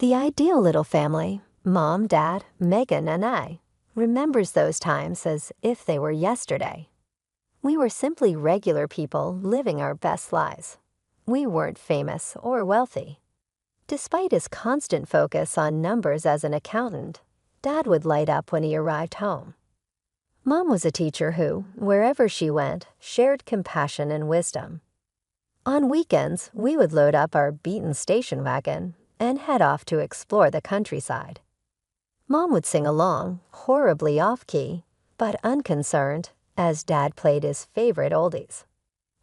The ideal little family, Mom, Dad, Megan, and I, remembers those times as if they were yesterday. We were simply regular people living our best lives. We weren't famous or wealthy. Despite his constant focus on numbers as an accountant, Dad would light up when he arrived home. Mom was a teacher who, wherever she went, shared compassion and wisdom. On weekends, we would load up our beaten station wagon and head off to explore the countryside. Mom would sing along, horribly off-key, but unconcerned, as Dad played his favorite oldies.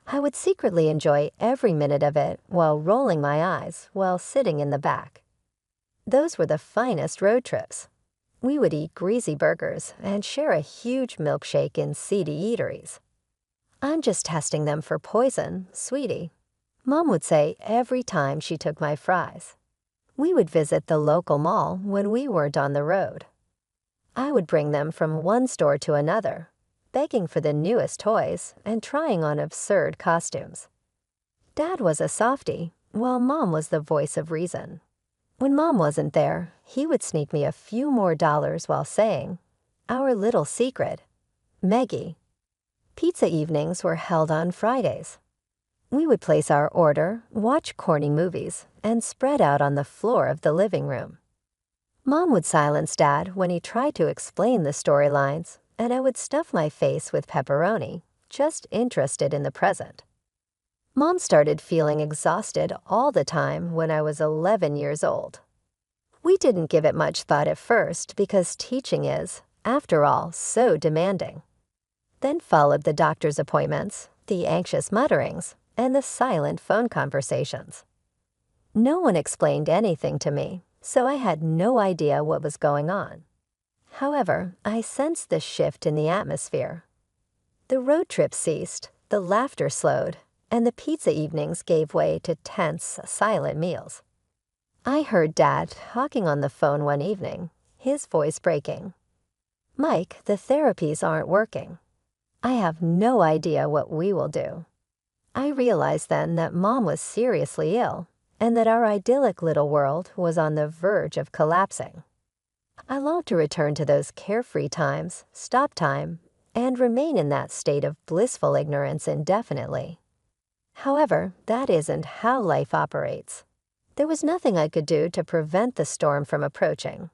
I would secretly enjoy every minute of it while rolling my eyes while sitting in the back. Those were the finest road trips. We would eat greasy burgers and share a huge milkshake in seedy eateries. "I'm just testing them for poison, sweetie," Mom would say every time she took my fries. We would visit the local mall when we weren't on the road. I would bring them from one store to another, begging for the newest toys and trying on absurd costumes. Dad was a softie, while Mom was the voice of reason. When Mom wasn't there, he would sneak me a few more dollars while saying, "Our little secret, Meggie." Pizza evenings were held on Fridays. We would place our order, watch corny movies, and spread out on the floor of the living room. Mom would silence Dad when he tried to explain the storylines, and I would stuff my face with pepperoni, just interested in the present. Mom started feeling exhausted all the time when I was 11 years old. We didn't give it much thought at first because teaching is, after all, so demanding. Then followed the doctor's appointments, the anxious mutterings, and the silent phone conversations. No one explained anything to me, so I had no idea what was going on. However, I sensed the shift in the atmosphere. The road trip ceased, the laughter slowed, and the pizza evenings gave way to tense, silent meals. I heard Dad talking on the phone one evening, his voice breaking. "Mike, the therapies aren't working. I have no idea what we will do." I realized then that Mom was seriously ill, and that our idyllic little world was on the verge of collapsing. I longed to return to those carefree times, stop time, and remain in that state of blissful ignorance indefinitely. However, that isn't how life operates. There was nothing I could do to prevent the storm from approaching.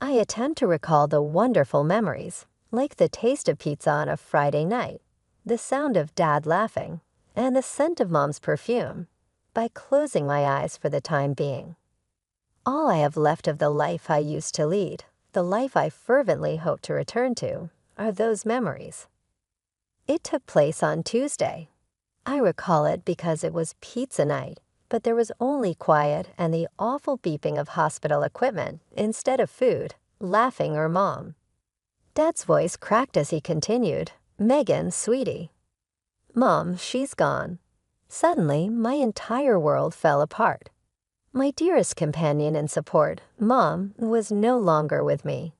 I attempt to recall the wonderful memories, like the taste of pizza on a Friday night, the sound of Dad laughing, and the scent of Mom's perfume, by closing my eyes for the time being. All I have left of the life I used to lead, the life I fervently hope to return to, are those memories. It took place on Tuesday. I recall it because it was pizza night, but there was only quiet and the awful beeping of hospital equipment instead of food, laughing, or Mom. Dad's voice cracked as he continued, "Megan, sweetie." "Mom, she's gone." Suddenly, my entire world fell apart. My dearest companion and support, Mom, was no longer with me.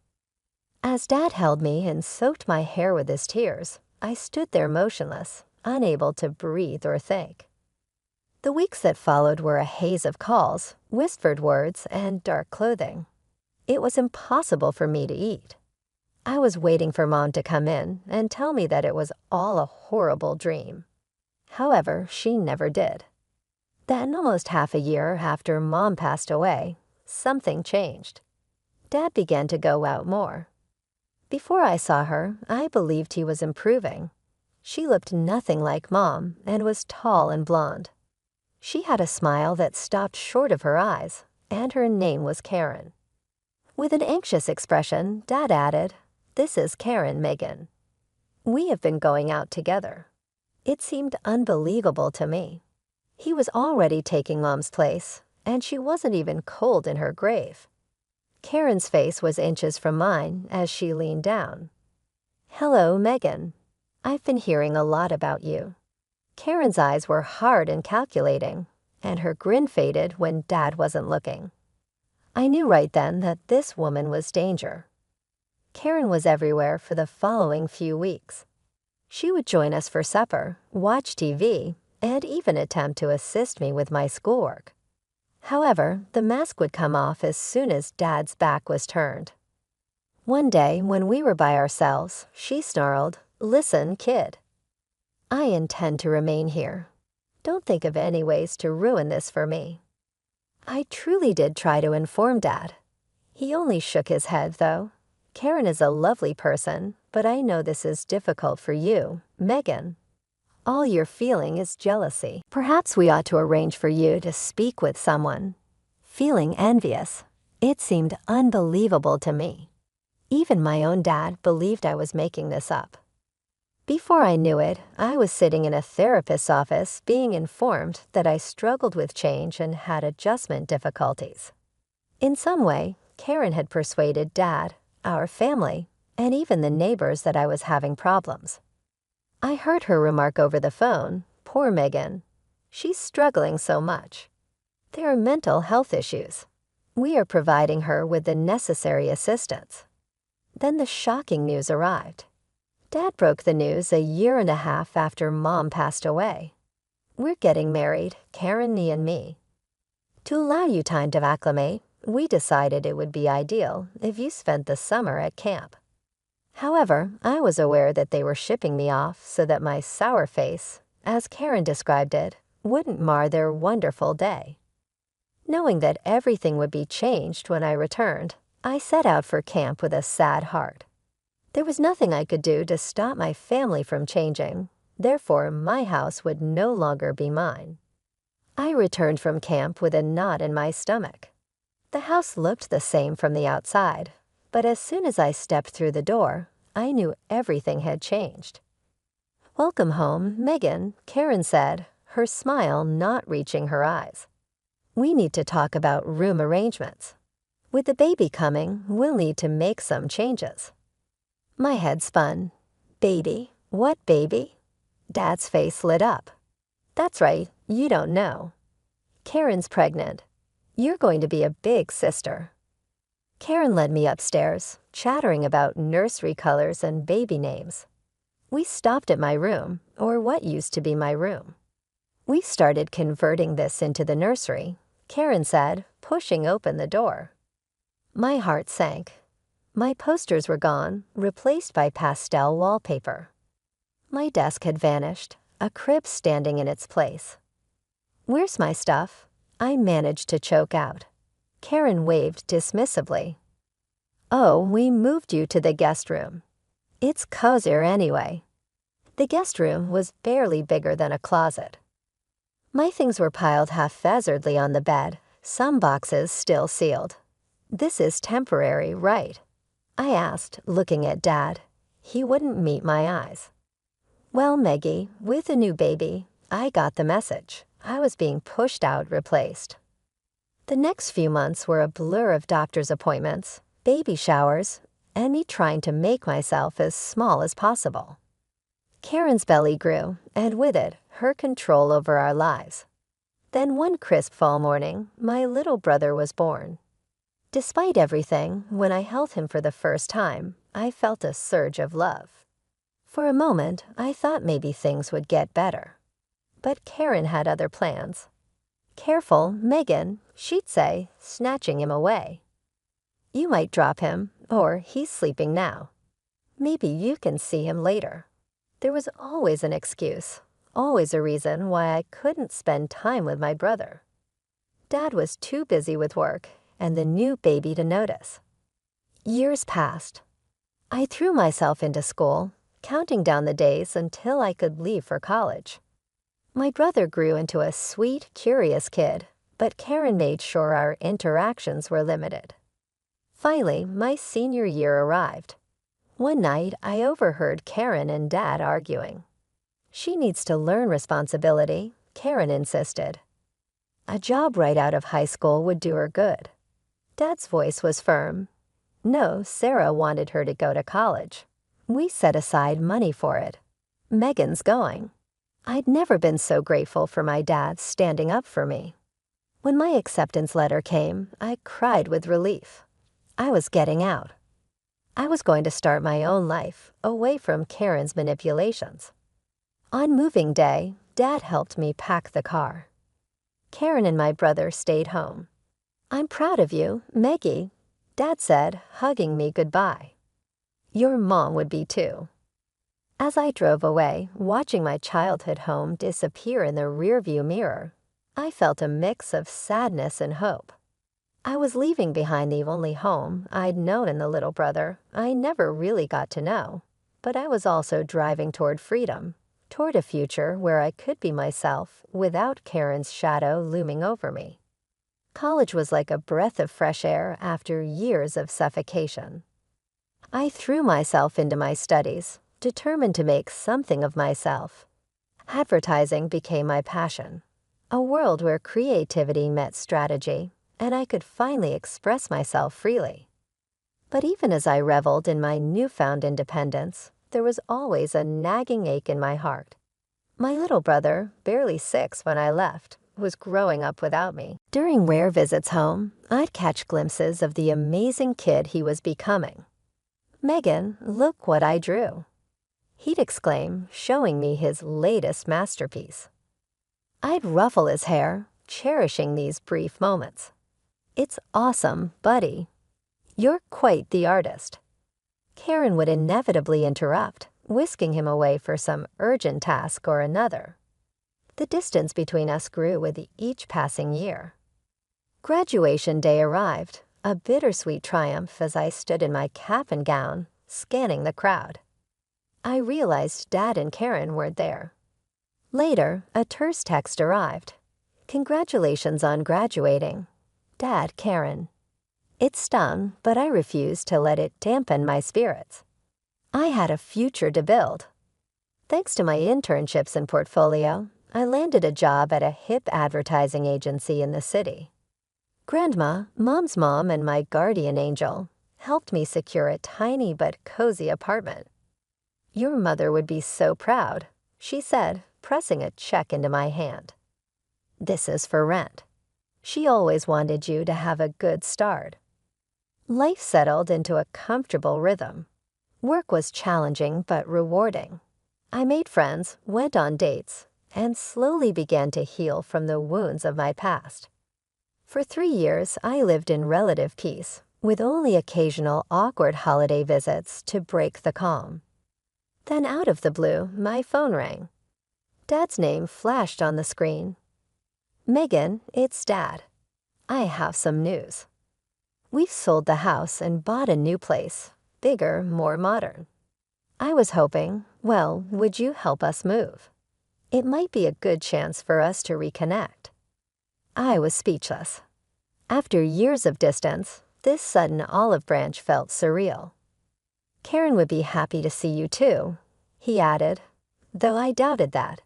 As Dad held me and soaked my hair with his tears, I stood there motionless, unable to breathe or think. The weeks that followed were a haze of calls, whispered words, and dark clothing. It was impossible for me to eat. I was waiting for Mom to come in and tell me that it was all a horrible dream. However, she never did. Then, almost half a year after Mom passed away, something changed. Dad began to go out more. Before I saw her, I believed he was improving. She looked nothing like Mom and was tall and blonde. She had a smile that stopped short of her eyes, and her name was Karen. With an anxious expression, Dad added, "This is Karen, Megan." We have been going out together. It seemed unbelievable to me. He was already taking Mom's place, and she wasn't even cold in her grave. Karen's face was inches from mine as she leaned down. "Hello, Megan. I've been hearing a lot about you." Karen's eyes were hard and calculating, and her grin faded when Dad wasn't looking. I knew right then that this woman was danger. Karen was everywhere for the following few weeks. She would join us for supper, watch TV, and even attempt to assist me with my schoolwork. However, the mask would come off as soon as Dad's back was turned. One day, when we were by ourselves, she snarled, "Listen, kid. I intend to remain here. Don't think of any ways to ruin this for me." I truly did try to inform Dad. He only shook his head, though. "Karen is a lovely person, but I know this is difficult for you, Megan. All you're feeling is jealousy. Perhaps we ought to arrange for you to speak with someone." Feeling envious, it seemed unbelievable to me. Even my own dad believed I was making this up. Before I knew it, I was sitting in a therapist's office being informed that I struggled with change and had adjustment difficulties. In some way, Karen had persuaded Dad, our family, and even the neighbors that I was having problems. I heard her remark over the phone, "Poor Megan. She's struggling so much. There are mental health issues. We are providing her with the necessary assistance." Then the shocking news arrived. Dad broke the news 1.5 years after Mom passed away. "We're getting married, Karen, and me. To allow you time to acclimate, we decided it would be ideal if you spent the summer at camp." However, I was aware that they were shipping me off so that my sour face, as Karen described it, wouldn't mar their wonderful day. Knowing that everything would be changed when I returned, I set out for camp with a sad heart. There was nothing I could do to stop my family from changing, therefore my house would no longer be mine. I returned from camp with a knot in my stomach. The house looked the same from the outside, but as soon as I stepped through the door, I knew everything had changed. "Welcome home, Megan," Karen said, her smile not reaching her eyes. "We need to talk about room arrangements. With the baby coming, we'll need to make some changes." My head spun. "Baby? What baby?" Dad's face lit up. "That's right, you don't know. Karen's pregnant. You're going to be a big sister." Karen led me upstairs, chattering about nursery colors and baby names. We stopped at my room, or what used to be my room. "We started converting this into the nursery," Karen said, pushing open the door. My heart sank. My posters were gone, replaced by pastel wallpaper. My desk had vanished, a crib standing in its place. "Where's my stuff?" I managed to choke out. Karen waved dismissively. "Oh, we moved you to the guest room. It's cozier anyway." The guest room was barely bigger than a closet. My things were piled haphazardly on the bed, some boxes still sealed. "This is temporary, right?" I asked, looking at Dad. He wouldn't meet my eyes. "Well, Meggie, with a new baby, I got the message. I was being pushed out, replaced." The next few months were a blur of doctor's appointments, baby showers, and me trying to make myself as small as possible. Karen's belly grew, and with it, her control over our lives. Then one crisp fall morning, my little brother was born. Despite everything, when I held him for the first time, I felt a surge of love. For a moment, I thought maybe things would get better. But Karen had other plans. "Careful, Megan," she'd say, snatching him away. "You might drop him, or he's sleeping now. Maybe you can see him later." There was always an excuse, always a reason why I couldn't spend time with my brother. Dad was too busy with work and the new baby to notice. Years passed. I threw myself into school, counting down the days until I could leave for college. My brother grew into a sweet, curious kid, but Karen made sure our interactions were limited. Finally, my senior year arrived. One night, I overheard Karen and Dad arguing. "She needs to learn responsibility," Karen insisted. "A job right out of high school would do her good." Dad's voice was firm. "No, Sarah wanted her to go to college. We set aside money for it. Megan's going." I'd never been so grateful for my dad standing up for me. When my acceptance letter came, I cried with relief. I was getting out. I was going to start my own life, away from Karen's manipulations. On moving day, Dad helped me pack the car. Karen and my brother stayed home. "I'm proud of you, Maggie," Dad said, hugging me goodbye. "Your mom would be too." As I drove away, watching my childhood home disappear in the rearview mirror, I felt a mix of sadness and hope. I was leaving behind the only home I'd known in the little brother I never really got to know, but I was also driving toward freedom, toward a future where I could be myself without Karen's shadow looming over me. College was like a breath of fresh air after years of suffocation. I threw myself into my studies, determined to make something of myself. Advertising became my passion, a world where creativity met strategy, and I could finally express myself freely. But even as I reveled in my newfound independence, there was always a nagging ache in my heart. My little brother, barely 6 when I left, was growing up without me. During rare visits home, I'd catch glimpses of the amazing kid he was becoming. "Megan, look what I drew," he'd exclaim, showing me his latest masterpiece. I'd ruffle his hair, cherishing these brief moments. "It's awesome, buddy. You're quite the artist." Karen would inevitably interrupt, whisking him away for some urgent task or another. The distance between us grew with each passing year. Graduation day arrived, a bittersweet triumph as I stood in my cap and gown, scanning the crowd. I realized Dad and Karen weren't there. Later, a terse text arrived. "Congratulations on graduating. Dad, Karen." It stung, but I refused to let it dampen my spirits. I had a future to build. Thanks to my internships and portfolio, I landed a job at a hip advertising agency in the city. Grandma, Mom's mom, and my guardian angel helped me secure a tiny but cozy apartment. "Your mother would be so proud," she said, pressing a check into my hand. "This is for rent. She always wanted you to have a good start." Life settled into a comfortable rhythm. Work was challenging but rewarding. I made friends, went on dates, and slowly began to heal from the wounds of my past. For 3 years, I lived in relative peace, with only occasional awkward holiday visits to break the calm. Then out of the blue, my phone rang. Dad's name flashed on the screen. "Megan, it's Dad. I have some news. We've sold the house and bought a new place, bigger, more modern. I was hoping, well, would you help us move? It might be a good chance for us to reconnect." I was speechless. After years of distance, this sudden olive branch felt surreal. "Karen would be happy to see you too," he added, though I doubted that.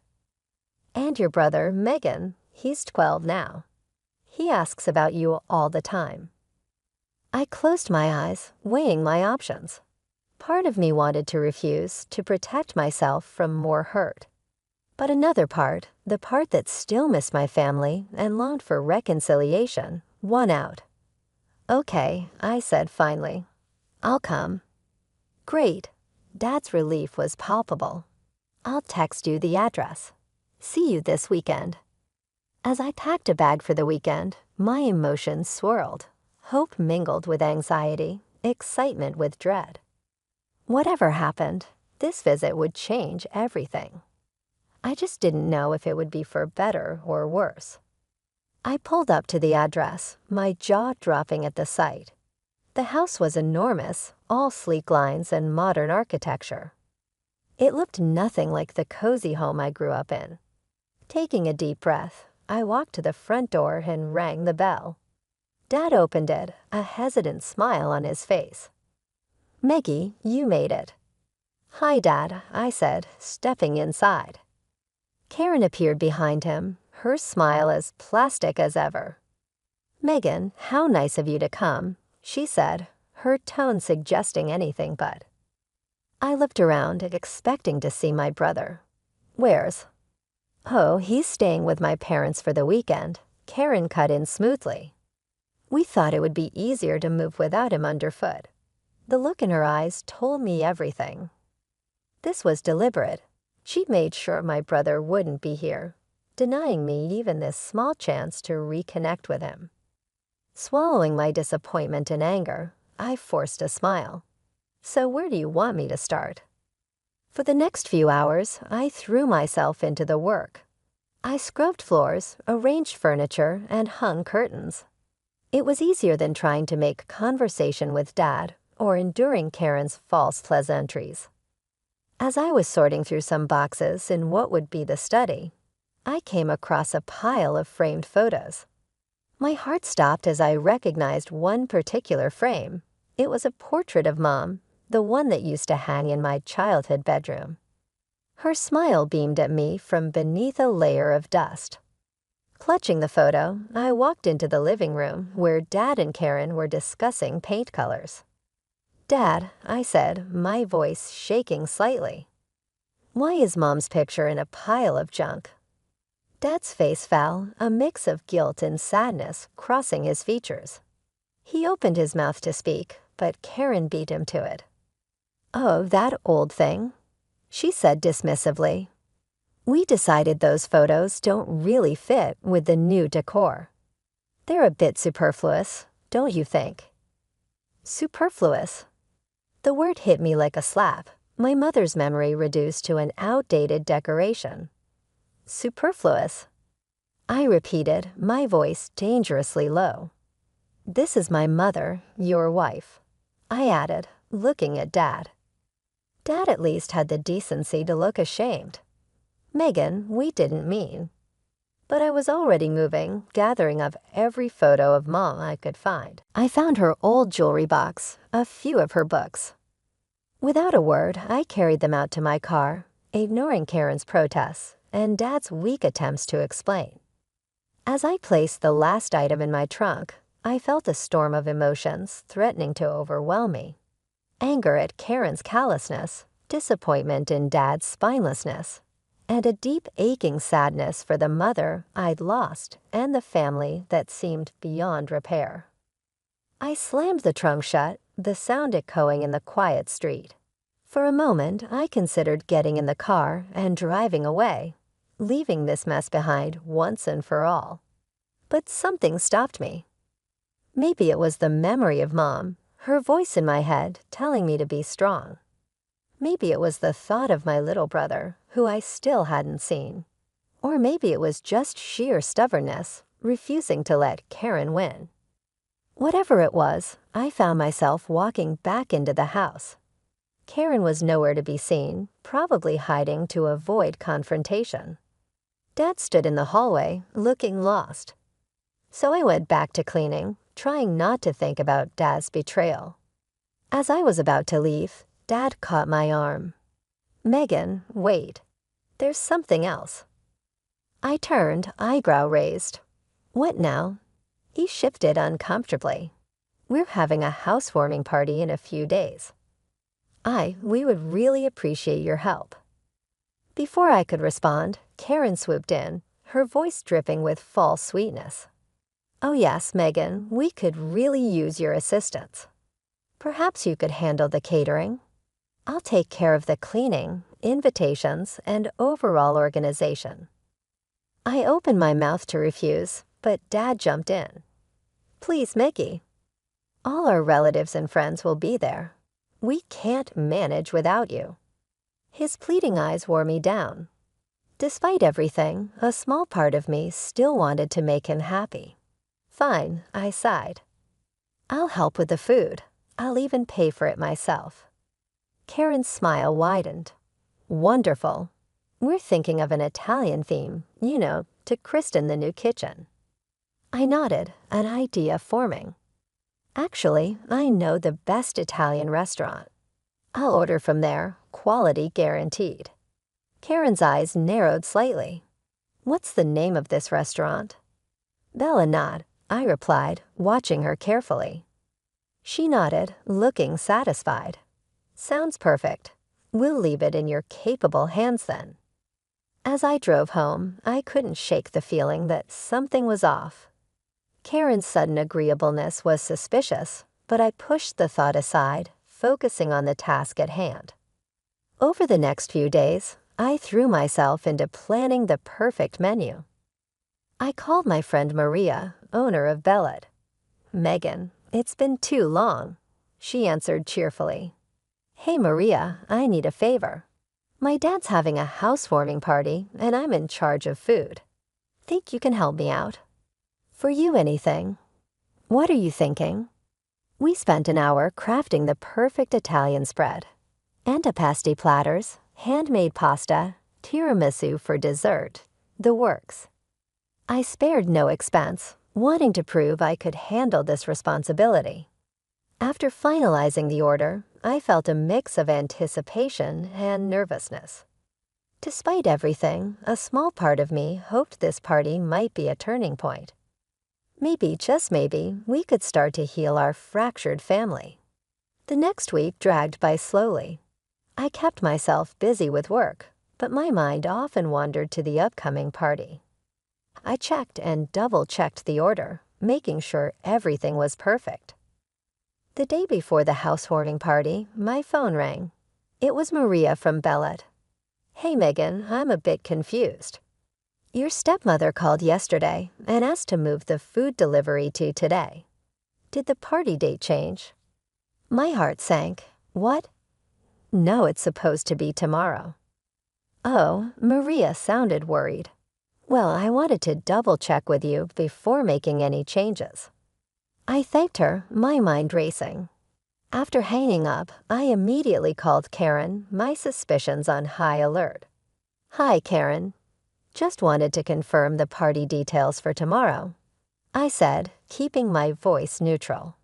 "And your brother, Megan, he's 12 now. He asks about you all the time." I closed my eyes, weighing my options. Part of me wanted to refuse, to protect myself from more hurt. But another part, the part that still missed my family and longed for reconciliation, won out. "Okay," I said finally. "I'll come." "Great." Dad's relief was palpable. "I'll text you the address. See you this weekend." As I packed a bag for the weekend, my emotions swirled. Hope mingled with anxiety, excitement with dread. Whatever happened, this visit would change everything. I just didn't know if it would be for better or worse. I pulled up to the address, my jaw dropping at the sight. The house was enormous, all sleek lines and modern architecture. It looked nothing like the cozy home I grew up in. Taking a deep breath, I walked to the front door and rang the bell. Dad opened it, a hesitant smile on his face. "Maggie, you made it." "Hi, Dad," I said, stepping inside. Karen appeared behind him, her smile as plastic as ever. "Megan, how nice of you to come," she said, her tone suggesting anything but. I looked around, expecting to see my brother. "Where's?" "Oh, he's staying with my parents for the weekend," Karen cut in smoothly. "We thought it would be easier to move without him underfoot." The look in her eyes told me everything. This was deliberate. She'd made sure my brother wouldn't be here. denying me even this small chance to reconnect with him. Swallowing my disappointment and anger, I forced a smile. So where do you want me to start? For the next few hours, I threw myself into the work. I scrubbed floors, arranged furniture, and hung curtains. It was easier than trying to make conversation with Dad or enduring Karen's false pleasantries. As I was sorting through some boxes in what would be the study, I came across a pile of framed photos. My heart stopped as I recognized one particular frame. It was a portrait of Mom, the one that used to hang in my childhood bedroom. Her smile beamed at me from beneath a layer of dust. Clutching the photo, I walked into the living room where Dad and Karen were discussing paint colors. "Dad," I said, my voice shaking slightly. "Why is Mom's picture in a pile of junk?" Dad's face fell, a mix of guilt and sadness crossing his features. He opened his mouth to speak, but Karen beat him to it. "Oh, that old thing," she said dismissively. "We decided those photos don't really fit with the new decor. They're a bit superfluous, don't you think?" Superfluous. The word hit me like a slap, my mother's memory reduced to an outdated decoration. Superfluous. I repeated, my voice dangerously low. "This is my mother, your wife," I added, looking at Dad. Dad at least had the decency to look ashamed. "Megan, we didn't mean." But I was already moving, gathering up every photo of Mom I could find. I found her old jewelry box, a few of her books. Without a word, I carried them out to my car, ignoring Karen's protests and Dad's weak attempts to explain. As I placed the last item in my trunk, I felt a storm of emotions threatening to overwhelm me. Anger at Karen's callousness, disappointment in Dad's spinelessness, and a deep aching sadness for the mother I'd lost and the family that seemed beyond repair. I slammed the trunk shut, the sound echoing in the quiet street. For a moment, I considered getting in the car and driving away, leaving this mess behind once and for all. But something stopped me. Maybe it was the memory of Mom, her voice in my head telling me to be strong. Maybe it was the thought of my little brother, who I still hadn't seen. Or maybe it was just sheer stubbornness, refusing to let Karen win. Whatever it was, I found myself walking back into the house. Karen was nowhere to be seen, probably hiding to avoid confrontation. Dad stood in the hallway, looking lost. So I went back to cleaning, trying not to think about Dad's betrayal. As I was about to leave, Dad caught my arm. "Megan, wait. There's something else." I turned, eyebrow raised. "What now?" He shifted uncomfortably. "We're having a housewarming party in a few days. We would really appreciate your help." Before I could respond, Karen swooped in, her voice dripping with false sweetness. "Oh yes, Megan, we could really use your assistance. Perhaps you could handle the catering. I'll take care of the cleaning, invitations, and overall organization." I opened my mouth to refuse, but Dad jumped in. "Please, Mickey. All our relatives and friends will be there. We can't manage without you." His pleading eyes wore me down. Despite everything, a small part of me still wanted to make him happy. "Fine," I sighed. "I'll help with the food. I'll even pay for it myself." Karen's smile widened. "Wonderful. We're thinking of an Italian theme, to christen the new kitchen." I nodded, an idea forming. "Actually, I know the best Italian restaurant. I'll order from there, quality guaranteed." Karen's eyes narrowed slightly. "What's the name of this restaurant?" "Bella Nod," I replied, watching her carefully. She nodded, looking satisfied. "Sounds perfect. We'll leave it in your capable hands then." As I drove home, I couldn't shake the feeling that something was off. Karen's sudden agreeableness was suspicious, but I pushed the thought aside, focusing on the task at hand. Over the next few days, I threw myself into planning the perfect menu. I called my friend Maria, owner of Bellet. "Megan, it's been too long," she answered cheerfully. "Hey Maria, I need a favor. My dad's having a housewarming party and I'm in charge of food. Think you can help me out? For you anything. What are you thinking?" We spent an hour crafting the perfect Italian spread. Antipasti platters, handmade pasta, tiramisu for dessert, the works. I spared no expense, wanting to prove I could handle this responsibility. After finalizing the order, I felt a mix of anticipation and nervousness. Despite everything, a small part of me hoped this party might be a turning point. Maybe, just maybe, we could start to heal our fractured family. The next week dragged by slowly. I kept myself busy with work, but my mind often wandered to the upcoming party. I checked and double-checked the order, making sure everything was perfect. The day before the housewarming party, my phone rang. It was Maria from Bellet. "Hey Megan, I'm a bit confused. Your stepmother called yesterday and asked to move the food delivery to today. Did the party date change?" My heart sank. "What? No, it's supposed to be tomorrow." Oh, Maria sounded worried. "Well, I wanted to double-check with you before making any changes." I thanked her, my mind racing. After hanging up, I immediately called Karen, my suspicions on high alert. "Hi, Karen. Just wanted to confirm the party details for tomorrow," I said, keeping my voice neutral.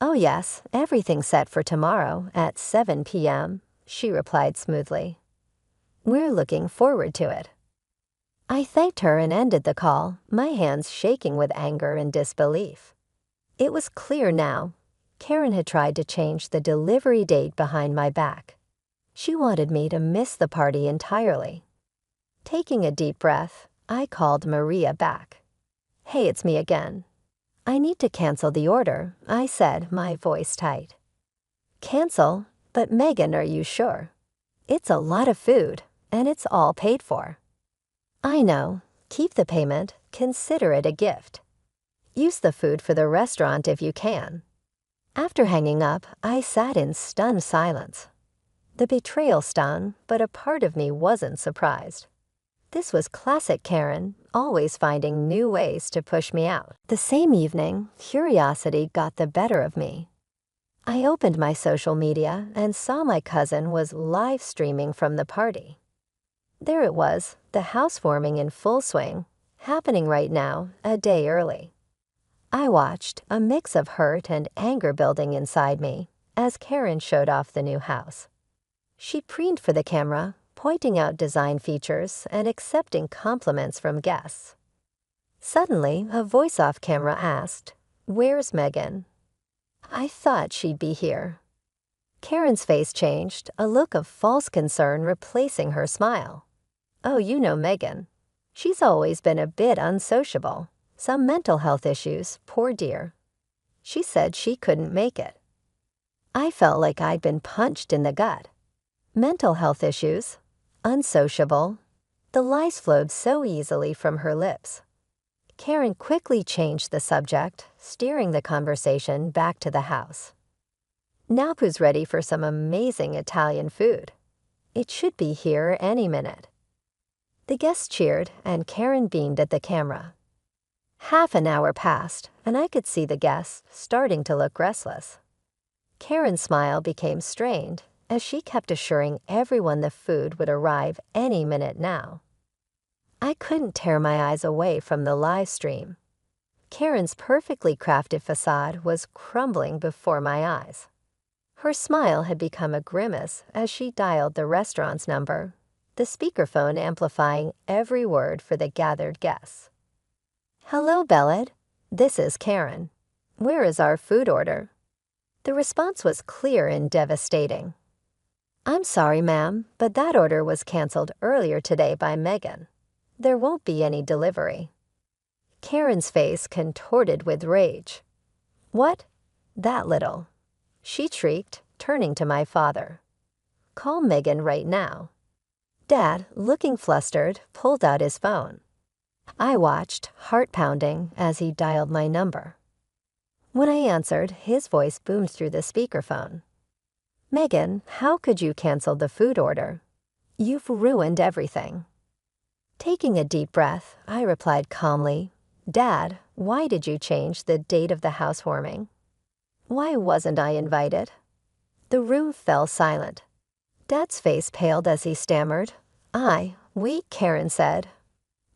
"Oh yes, everything's set for tomorrow at 7 p.m., she replied smoothly. "We're looking forward to it." I thanked her and ended the call, my hands shaking with anger and disbelief. It was clear now. Karen had tried to change the delivery date behind my back. She wanted me to miss the party entirely. Taking a deep breath, I called Maria back. "Hey, it's me again. I need to cancel the order," I said, my voice tight. "Cancel? But Megan, are you sure? It's a lot of food, and it's all paid for." "I know. Keep the payment. Consider it a gift. Use the food for the restaurant if you can." After hanging up, I sat in stunned silence. The betrayal stung, but a part of me wasn't surprised. This was classic Karen, always finding new ways to push me out. The same evening, curiosity got the better of me. I opened my social media and saw my cousin was live streaming from the party. There it was, the housewarming in full swing, happening right now, a day early. I watched, a mix of hurt and anger building inside me, as Karen showed off the new house. She preened for the camera, pointing out design features and accepting compliments from guests. Suddenly, a voice off camera asked, "Where's Megan?" I thought she'd be here. Karen's face changed, a look of false concern replacing her smile. "Oh, you know Megan. She's always been a bit unsociable. Some mental health issues, poor dear. She said she couldn't make it." I felt like I'd been punched in the gut. Mental health issues? Unsociable? The lies flowed so easily from her lips. Karen quickly changed the subject, steering the conversation back to the house. "Napu's ready for some amazing Italian food. It should be here any minute." The guests cheered, and Karen beamed at the camera. Half an hour passed, and I could see the guests starting to look restless. Karen's smile became strained as she kept assuring everyone the food would arrive any minute now. I couldn't tear my eyes away from the live stream. Karen's perfectly crafted facade was crumbling before my eyes. Her smile had become a grimace as she dialed the restaurant's number, the speakerphone amplifying every word for the gathered guests. "Hello, Bellet. This is Karen. Where is our food order?" The response was clear and devastating. "I'm sorry, ma'am, but that order was canceled earlier today by Megan. There won't be any delivery." Karen's face contorted with rage. "What? That little?" she shrieked, turning to my father. "Call Megan right now." Dad, looking flustered, pulled out his phone. I watched, heart pounding, as he dialed my number. When I answered, his voice boomed through the speakerphone. "Megan, how could you cancel the food order? You've ruined everything." Taking a deep breath, I replied calmly, "Dad, why did you change the date of the housewarming? Why wasn't I invited?" The room fell silent. Dad's face paled as he stammered, "We," Karen said.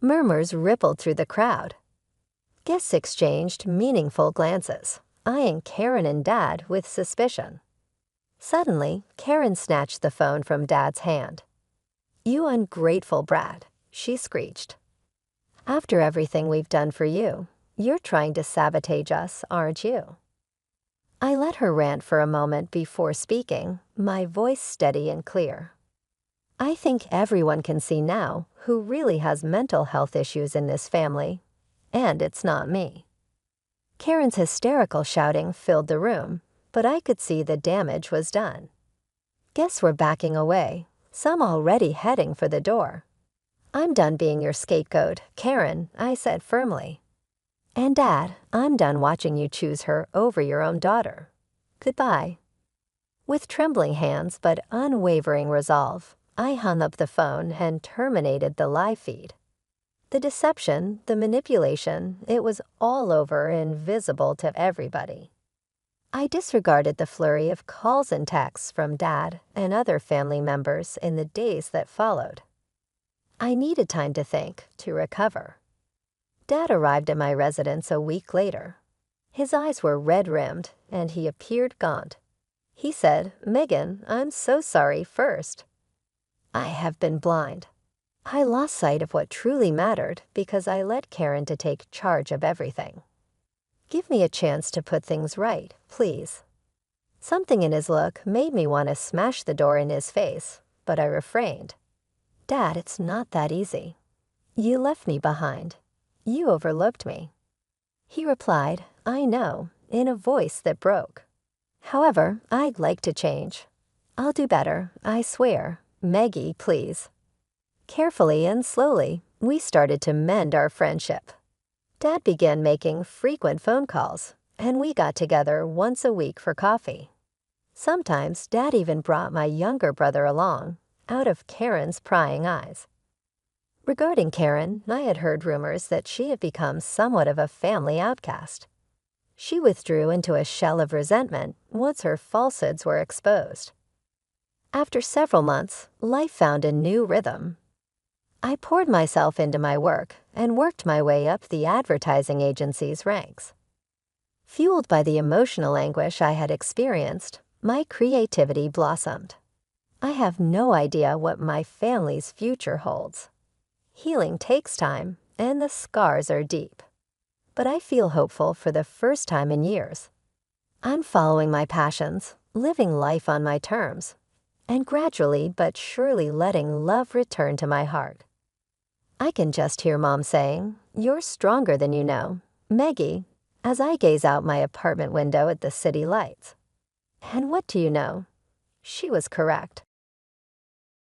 Murmurs rippled through the crowd. Guests exchanged meaningful glances, eyeing Karen and Dad with suspicion. Suddenly, Karen snatched the phone from Dad's hand. "You ungrateful brat," she screeched. "After everything we've done for you, you're trying to sabotage us, aren't you?" I let her rant for a moment before speaking, my voice steady and clear. "I think everyone can see now who really has mental health issues in this family, and it's not me." Karen's hysterical shouting filled the room, but I could see the damage was done. Guests were backing away, some already heading for the door. "I'm done being your scapegoat, Karen," I said firmly. "And Dad, I'm done watching you choose her over your own daughter. Goodbye." With trembling hands but unwavering resolve, I hung up the phone and terminated the live feed. The deception, the manipulation, it was all over and visible to everybody. I disregarded the flurry of calls and texts from Dad and other family members in the days that followed. I needed time to think, to recover. Dad arrived at my residence a week later. His eyes were red-rimmed, and he appeared gaunt. He said, "Megan, I'm so sorry first." I have been blind. I lost sight of what truly mattered because I let Karen to take charge of everything. "Give me a chance to put things right, please." Something in his look made me want to smash the door in his face, but I refrained. "Dad, it's not that easy. You left me behind. You overlooked me." He replied, "I know," in a voice that broke. "However, I'd like to change. I'll do better, I swear. Maggie, please." Carefully and slowly, we started to mend our friendship. Dad began making frequent phone calls, and we got together once a week for coffee. Sometimes Dad even brought my younger brother along, out of Karen's prying eyes. Regarding Karen, I had heard rumors that she had become somewhat of a family outcast. She withdrew into a shell of resentment once her falsehoods were exposed. After several months, life found a new rhythm. I poured myself into my work and worked my way up the advertising agency's ranks. Fueled by the emotional anguish I had experienced, my creativity blossomed. I have no idea what my family's future holds. Healing takes time, and the scars are deep. But I feel hopeful for the first time in years. I'm following my passions, living life on my terms, and gradually but surely letting love return to my heart. I can just hear Mom saying, "You're stronger than you know, Maggie," as I gaze out my apartment window at the city lights. And what do you know? She was correct.